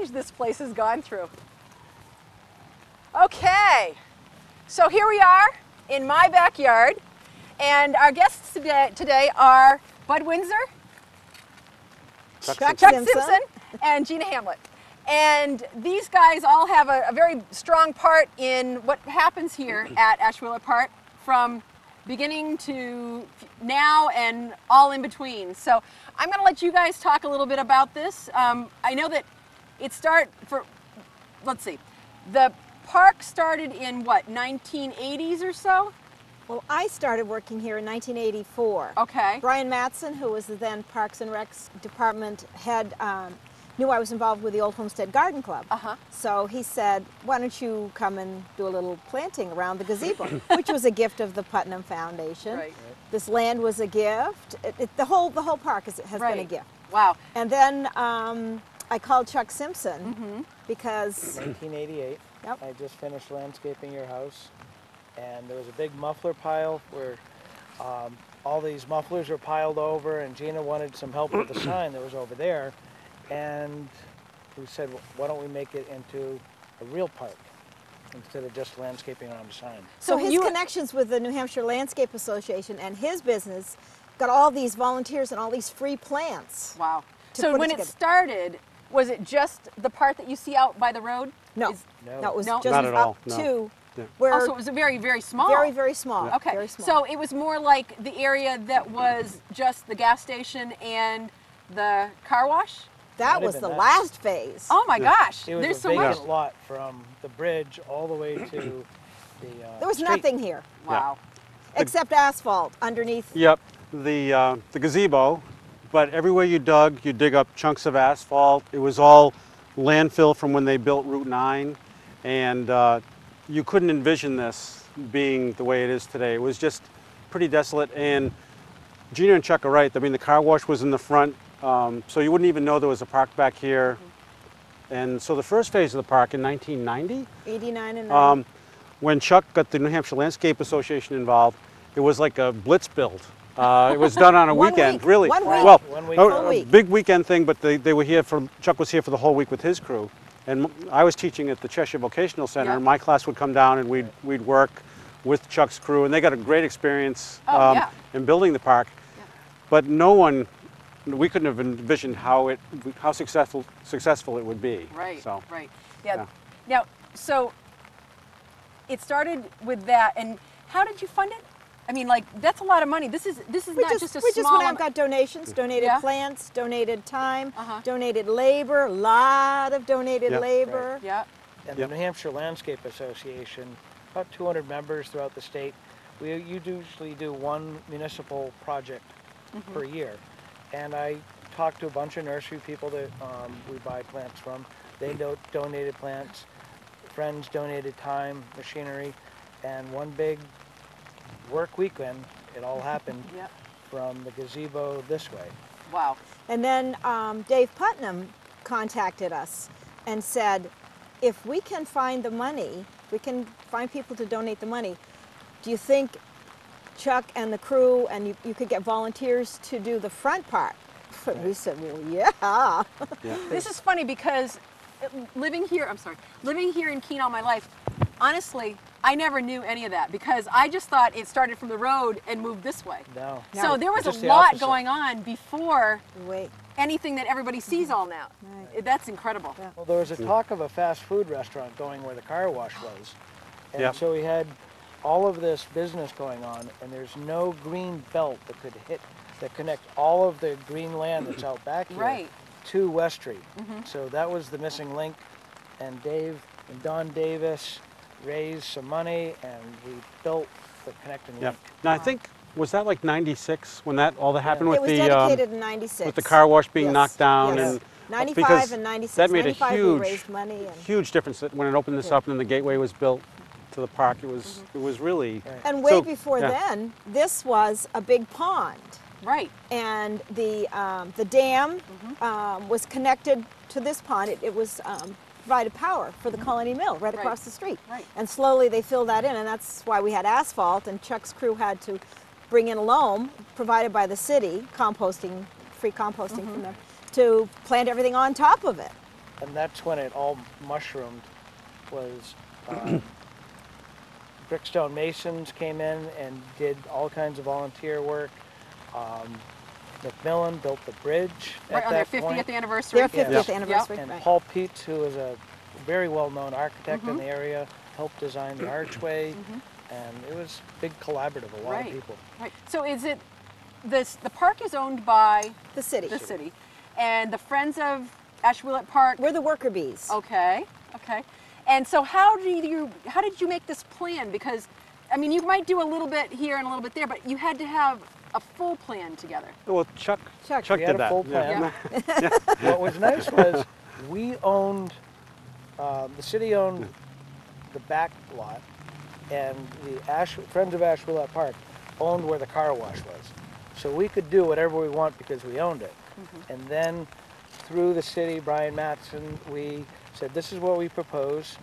change this place has gone through. Okay, so here we are in my backyard, and our guests today are Bud Windsor, Chuck Simpson, and Gina Hamlet. And these guys all have a very strong part in what happens here at Ashuelot Park from beginning to now and all in between. So I'm going to let you guys talk a little bit about this. I know that let's see, the park started in what, 1980s or so? Well, I started working here in 1984. Okay. Brian Matson, who was the then Parks and Recs department head, knew I was involved with the Old Homestead Garden Club. So he said, why don't you come and do a little planting around the gazebo, which was a gift of the Putnam Foundation. Right. This land was a gift. The whole park has been a gift. Wow. And then I called Chuck Simpson because... 1988. Yep. I just finished landscaping your house, and there was a big muffler pile where all these mufflers were piled over, and Gina wanted some help with the sign that was over there. And we said, well, why don't we make it into a real park instead of just landscaping around the sign? So his connections with the New Hampshire Landscape Association and his business got all these volunteers and all these free plants. Wow. So when it started, was it just the part that you see out by the road? No, No, it was No? just Not at all, up no. to Yeah. where Oh, so it was very, very small. very, very small. Okay, Very small. so it was more like the area that was just the gas station and the car wash? that Not was even the that. last phase. Oh my gosh, It was there's a so much. vacant lot from the bridge all the way to the There was street. nothing here Wow. except asphalt underneath. Yep, the gazebo, but everywhere you dug, you dig up chunks of asphalt. It was all landfill from when they built Route 9, and you couldn't envision this being the way it is today. It was just pretty desolate, and Gina and Chuck are right. I mean, the car wash was in the front, so you wouldn't even know there was a park back here. And so the first phase of the park in 1990, 89 and 90. when Chuck got the New Hampshire Landscape Association involved, it was like a blitz build. It was done on a One weekend, week. really. One week. Well, One week. Whole a week. big weekend thing, but they were here for, Chuck was here for the whole week with his crew. And I was teaching at the Cheshire Vocational Center, Yeah. and my class would come down and we'd work with Chuck's crew, and they got a great experience Yeah. in building the park. Yeah. But we couldn't have envisioned how successful it would be. Right, So, right. Yeah. yeah. Now, so it started with that, and how did you fund it? I mean, like, that's a lot of money. This is not just a we small just went out and amount. got donations, donated Yeah. plants, donated time, Uh-huh. donated labor, a lot of donated Yeah. labor. Yeah. And Yep. the New Hampshire Landscape Association, about 200 members throughout the state. You usually do one municipal project per year. And I talked to a bunch of nursery people that we buy plants from. They donated plants, friends donated time, machinery, and one big work weekend, it all happened Yeah. from the gazebo this way. Wow. And then Dave Putnam contacted us and said, if we can find the money, we can find people to donate the money, do you think Chuck and the crew and you could get volunteers to do the front part? And we said, well, yeah. This is funny because living here in Keene all my life, honestly, I never knew any of that because I just thought it started from the road and moved this way. No. So there was Just a the lot opposite. going on before Wait. anything that everybody sees all now. Right. That's incredible. Yeah. Well, there was a talk of a fast food restaurant going where the car wash was. And Yep. so we had all of this business going on, and there's no green belt that connect all of the green land that's out back here Right. to West Street. So that was the missing link, and Dave and Don Davis raised some money, and we built the connecting yeah. link. Now I think, was that like 96 when all that happened It with was the dedicated in 96. with the car wash being Yes, knocked down? yes. And 95 because and 96. that made 95 a we huge, raised money. And, huge difference when it opened this up and then the gateway was built to the park. It was really. Right. and way So, before yeah. then, this was a big pond. Right. And the dam was connected to this pond. It was provided power for the Colony Mill right across the street. Right. And slowly they filled that in, and that's why we had asphalt, and Chuck's crew had to bring in a loam provided by the city, composting, free composting from them, to plant everything on top of it. and that's when it all mushroomed. Was Brickstone Masons came in and did all kinds of volunteer work. Macmillan built the bridge Right at on their that point. 50th anniversary. Their 50th Yes. anniversary. And Right. Paul Peets, who is a very well-known architect in the area, helped design the archway, and it was a big collaborative, a lot of people. Right. So is it the park is owned by The city. the city, and the Friends of Ashuelot Park? We're the worker bees. Okay. Okay. And so how did you make this plan? Because I mean, you might do a little bit here and a little bit there, but you had to have a full plan together. Well, Chuck Chuck. We did had a that. full plan. What was nice was we owned, the city owned the back lot, and the Friends of Ashuelot Park owned where the car wash was. So we could do whatever we want because we owned it. And then through the city, Brian Mattson, we said, this is what we propose.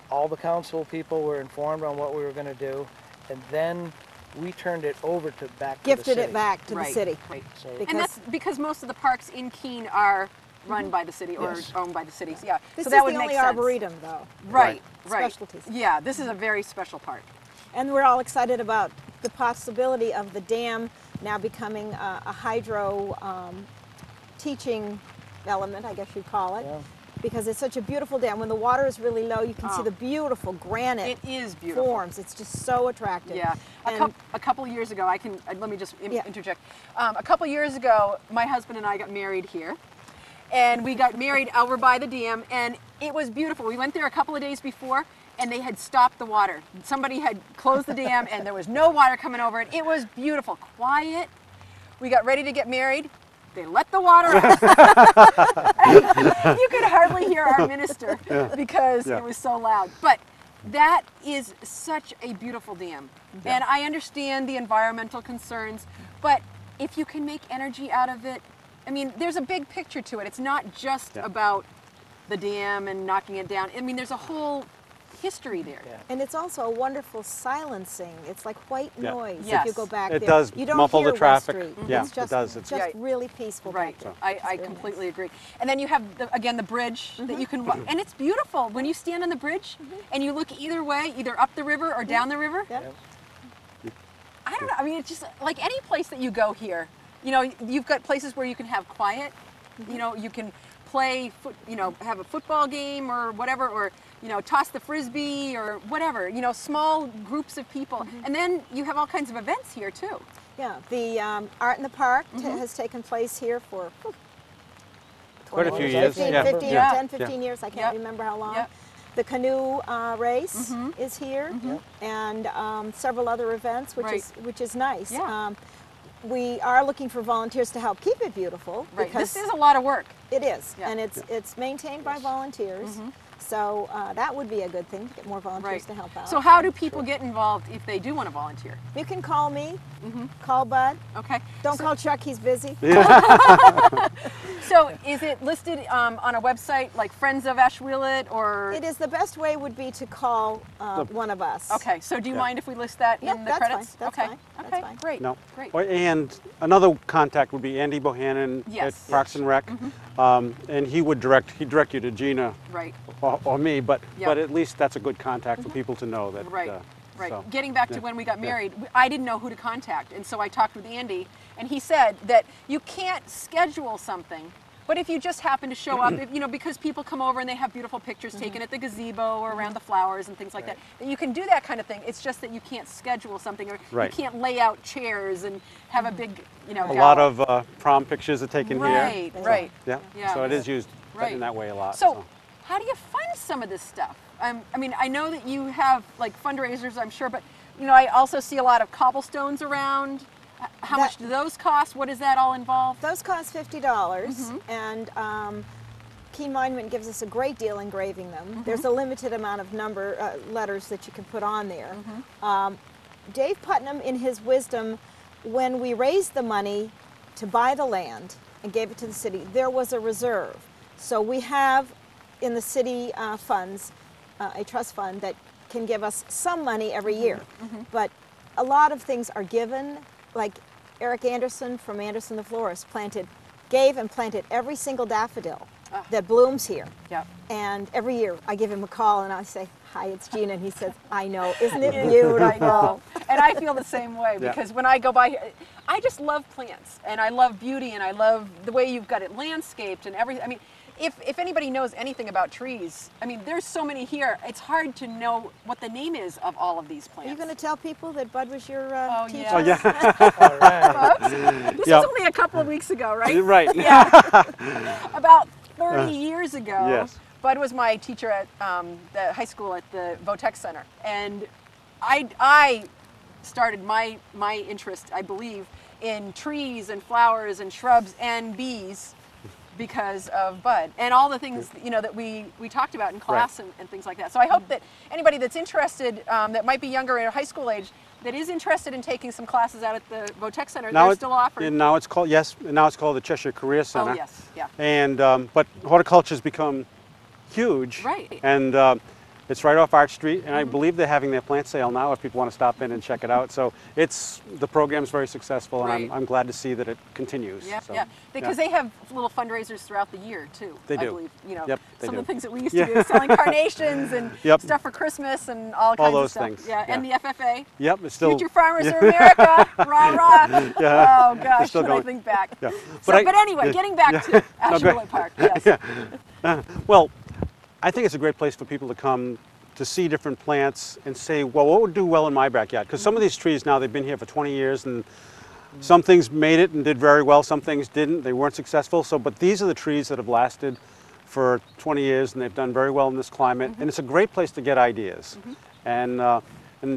All the council people were informed on what we were going to do, and then we turned it over to back to the Gifted city. it back to the Right. city. Right. So Because- And that's because most of the parks in Keene are run by the city or Yes. owned by the city. Yeah. This so is that would the make only sense. arboretum, though. Right. Right. Specialties. Yeah. This is a very special park. And we're all excited about the possibility of the dam now becoming a hydro teaching element, I guess you'd call it, Yeah. because it's such a beautiful dam. When the water is really low, you can see Oh. the beautiful granite It is beautiful. forms. It's just so attractive. Yeah, And a couple years ago, let me just Yeah. interject. A couple years ago, my husband and I got married here, and we got married over by the dam, and it was beautiful. We went there a couple of days before, and they had stopped the water. Somebody had closed the dam, and there was no water coming over it. It was beautiful, quiet. We got ready to get married. They let the water out. You could hardly hear our minister because Yeah. it was so loud. But that is such a beautiful dam. And I understand the environmental concerns, but if you can make energy out of it, I mean, there's a big picture to it. It's not just Yeah. about the dam and knocking it down. I mean, there's a whole history there. Yeah. And it's also a wonderful silencing. It's like white Yeah. noise Yes. if you go back It there. does you don't muffle hear the traffic. West Street. Yeah, it's just, it does. It's just Right. really peaceful Right. back there. I It's very completely nice. agree. And then you have, again, the bridge that you can walk. And it's beautiful. When you stand on the bridge and you look either way, either up the river or down the river, Yeah. I don't know. I mean, it's just like any place that you go here. You know, you've got places where you can have quiet. You know, you can play, have a football game or whatever, or, toss the frisbee or whatever, small groups of people. And then you have all kinds of events here too. Yeah, the Art in the Park has taken place here for Quite a 20 few years, years. 15, Yeah. 15, Yeah. 10, 15 years, I can't Yep. remember how long. Yep. The canoe race is here, and several other events, which is nice. Yeah. We are looking for volunteers to help keep it beautiful. Right. Because This is a lot of work. it is, Yeah. and it's maintained by volunteers. So that would be a good thing to get more volunteers to help out. So how do people get involved if they do want to volunteer? You can call me, call Bud. Okay. Don't call Chuck, he's busy. So is it listed on a website like Friends of Ashuelot or? It is the best way would be to call one of us. Okay. So do you Yeah. mind if we list that Yeah, in the that's fine. credits? That's okay. fine. That's Okay. fine. Great. No. Great. Well, and another contact would be Andy Bohannon Yes. at Parks and Rec, and he would direct you to Gina Right. or me, but Yeah. at least that's a good contact for people to know that. Right. Right. so, Getting back to yeah. when we got married, I didn't know who to contact, and so I talked with Andy, and he said that you can't schedule something, but if you just happen to show up, because people come over and they have beautiful pictures taken at the gazebo or around the flowers and things like that you can do that kind of thing. It's just that you can't schedule something, or Right. you can't lay out chairs and have a big, A lot of prom pictures are taken Right. here. Right. Yeah. Yeah. So it is used Right. in that way a lot. So, how do you fund some of this stuff? I mean, I know that you have like fundraisers, I'm sure, but I also see a lot of cobblestones around. How much do those cost? What does that all involve? Those cost $50, and Keene Monument gives us a great deal engraving them. There's a limited amount of letters that you can put on there. Dave Putnam, in his wisdom, when we raised the money to buy the land and gave it to the city, there was a reserve. So we have in the city funds a trust fund that can give us some money every year. But a lot of things are given, like Eric Anderson from Anderson the Florist gave and planted every single daffodil that blooms here. Yep. And every year I give him a call and I say, "Hi, it's Gina," and he says, "I know, isn't it I beautiful?" know. And I feel the same way Yeah. because when I go by here, I just love plants and I love beauty and I love the way you've got it landscaped and everything. I mean, if anybody knows anything about trees, I mean, there's so many here. It's hard to know what the name is of all of these Are plants. you going to tell people that Bud was your teacher? yeah. Oh, yeah. All right. Folks, this Yep. was only a couple of weeks ago, right? Right. Yeah. About 30 years ago, Yes. Bud was my teacher at the high school at the Votech Center. And I started my interest, I believe, in trees and flowers and shrubs and bees because of Bud and all the things that we talked about in class and things like that. So I hope that anybody that's interested, that might be younger at high school age, that is interested in taking some classes out at the Votech Center, they're still offering. And now it's called, yes, and now it's called the Cheshire Career Center. Oh yes, yeah. And but horticulture's become huge. Right. And it's right off Arch Street, and I believe they're having their plant sale now if people want to stop in and check it out. So the program's very successful, and Right. I'm glad to see that it continues. Yeah, So, yeah. Because they have little fundraisers throughout the year too. They I do. believe, Yep, they some do. of the things that we used to do, selling carnations and Yep. stuff for Christmas and all kinds those of stuff. things, Yeah, and the yeah. FFA. Yep, it's still. Future Farmers of America, rah rah. Yeah, Oh gosh, still when I going. think back. Yeah. So, but anyway, getting back to Ashuelot Park. Yes. Well, I think it's a great place for people to come to see different plants and say, well, what would do well in my backyard? Because some of these trees now, they've been here for 20 years and some things made it and did very well, some things didn't, they weren't successful. So, but these are the trees that have lasted for 20 years and they've done very well in this climate. And it's a great place to get ideas. And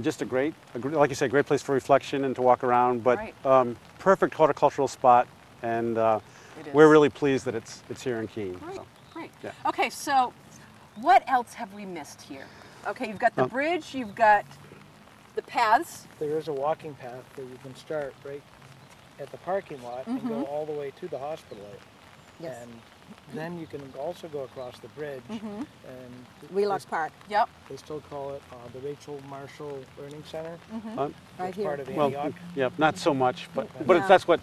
just like you say, great place for reflection and to walk around, but Right. Perfect horticultural spot. And It we're is. really pleased that it's here in Keene. Great, So, great. yeah. Okay, so what else have we missed here? Okay, you've got the bridge, you've got the paths. There is a walking path that you can start right at the parking lot and go all the way to the hospital. Yes. And then you can also go across the bridge. And Wheelock Park, Yep. they still call it the Rachel Marshall Learning Center. right It's here. part of Well, Antioch. yeah, not so much, but Yeah. that's what.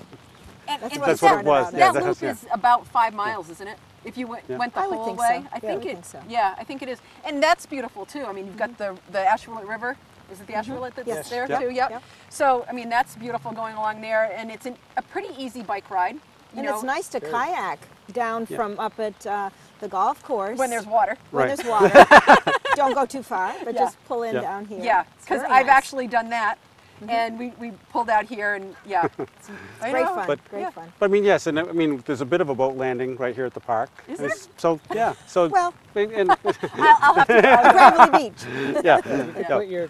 And, That's and what That's it what it started was. out Yeah, as. that loop yeah. is about 5 miles, isn't it? If you went the I would whole think way, so. I Yeah, I think would it. think so. Yeah, I think it is, and that's beautiful too. I mean, you've got the Ashuelot River. Is it the Ashuelot that's Yes. there Yep. too? Yep. Yep. So I mean, that's beautiful going along there, and it's a pretty easy bike ride. You And know, it's nice to kayak down Yeah. from up at the golf course. when there's water. When Right. there's water. Don't go too far, but Yeah. just pull in Yeah. down here. Yeah, It's because very I've nice. actually done that, and we pulled out here, and yeah, I Great know. fun, But- great Yeah. fun. But I mean, yes, and I mean, there's a bit of a boat landing right here at the park. Is And there? So yeah, so Well- and, I'll have to go. Gravelly Beach. yeah, You yeah, put your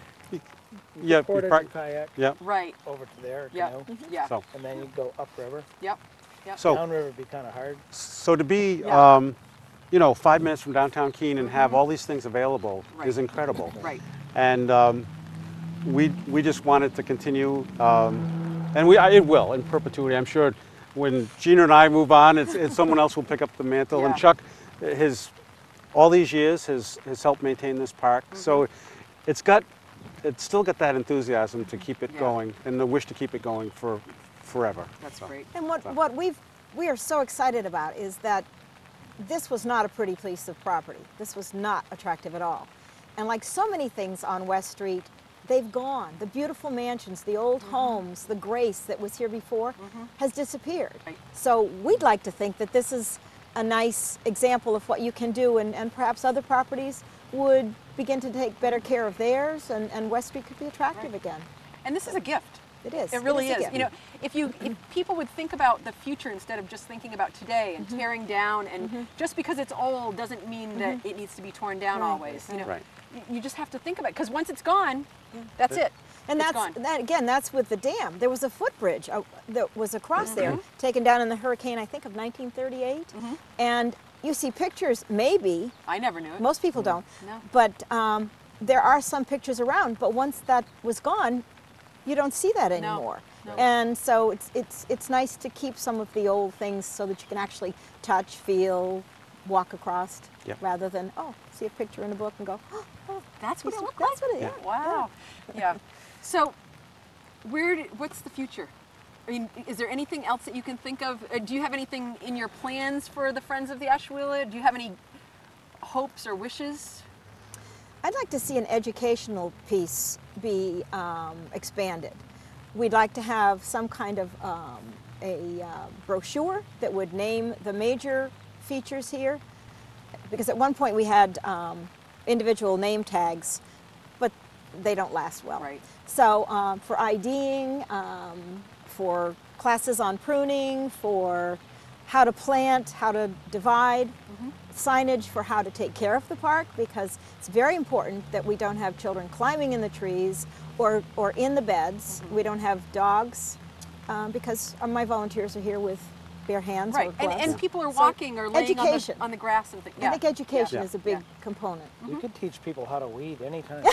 yeah, quarter park- kayak yeah. Right. over to there, Yeah. canoe, Yeah. So and then you go upriver. Yep. Yep. so Downriver would be kind of hard. so to be, Yeah. 5 minutes from downtown Keene and have all these things available Right. is incredible. Right. And we just want it to continue, and it will in perpetuity. I'm sure when Gina and I move on, it's someone else will pick up the mantle. Yeah. And Chuck, all these years has helped maintain this park, so it's still got that enthusiasm to keep it Yeah. going and the wish to keep it going for forever. That's So, great. And what we are so excited about is that this was not a pretty piece of property. This was not attractive at all. And like so many things on West Street, they've gone. The beautiful mansions, the old homes, the grace that was here before has disappeared. Right. So we'd like to think that this is a nice example of what you can do, and perhaps other properties would begin to take better care of theirs, and West Street could be attractive Right. again. And this is a gift. It is. It really a is. gift. You know, if people would think about the future instead of just thinking about today and tearing down, and just because it's old doesn't mean that it needs to be torn down Right. always. You know, Right. you just have to think about it because once it's gone, that's it. And It's that's gone. again, that's with the dam. There was a footbridge that was across there, taken down in the hurricane, I think, of 1938. And you see pictures, maybe, I never knew it. most people don't, No. but there are some pictures around. But once that was gone, you don't see that anymore. no. And so it's nice to keep some of the old things so that you can actually touch, feel, walk across, Yeah. rather than see a picture in a book and go, oh, That's what it looked that's like. what it is. Wow. Yeah. So, what's the future? I mean, is there anything else that you can think of? Do you have anything in your plans for the Friends of the Ashuelot? Do you have any hopes or wishes? I'd like to see an educational piece be expanded. We'd like to have some kind of a brochure that would name the major features here, because at one point we had individual name tags, but they don't last well. Right. So for IDing, for classes on pruning, for how to plant, how to divide, signage for how to take care of the park, because it's very important that we don't have children climbing in the trees or in the beds. We don't have dogs, because my volunteers are here with bare hands Right, or gloves. and people are So walking or laying education. on the grass and things. I think education Yeah. is a big component. You could teach people how to weed anytime.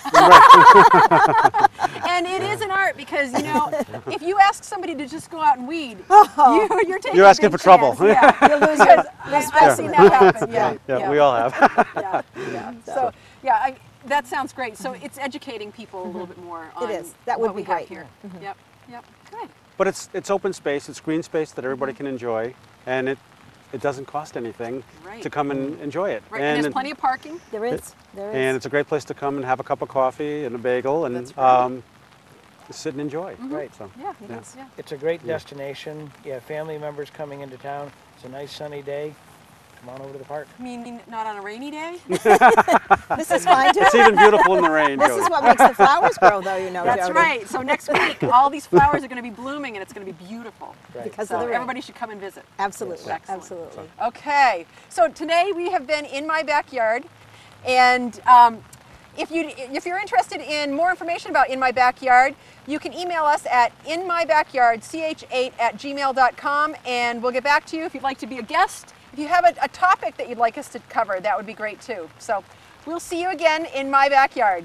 And it is an art because, you know, if you ask somebody to just go out and weed, you're taking You're a asking big for trouble. chance. Yeah, You lose because your I've seen that happen. Yeah, Yeah, we all have. Yeah, yeah. So, yeah, that sounds great. So it's educating people a little bit more on It is. That would what be we have great. here. Yep, yep, good. But it's open space, it's green space that everybody can enjoy, and it doesn't cost anything Right. to come and enjoy it. Right, and there's plenty of parking. There is. There is. And it's a great place to come and have a cup of coffee and a bagel and That's right. sit and enjoy. Right. So, Yeah, It is. yeah. It's a great destination. You have family members coming into town. It's a nice sunny day. Come on over to the park. I mean, not on a rainy day? This is fine too. it's even beautiful in the rain, This Jody. is what makes the flowers grow, though, you know, That's Jody. right. So next week, all these flowers are going to be blooming and it's going to be beautiful. Right. Because So of the rain. everybody should come and visit. Absolutely. Excellent. Absolutely. Okay, so today we have been in my backyard, and if you're interested in more information about In My Backyard, you can email us at inmybackyardch8@gmail.com, and we'll get back to you if you'd like to be a guest. If you have a topic that you'd like us to cover, that would be great too. So we'll see you again in my backyard.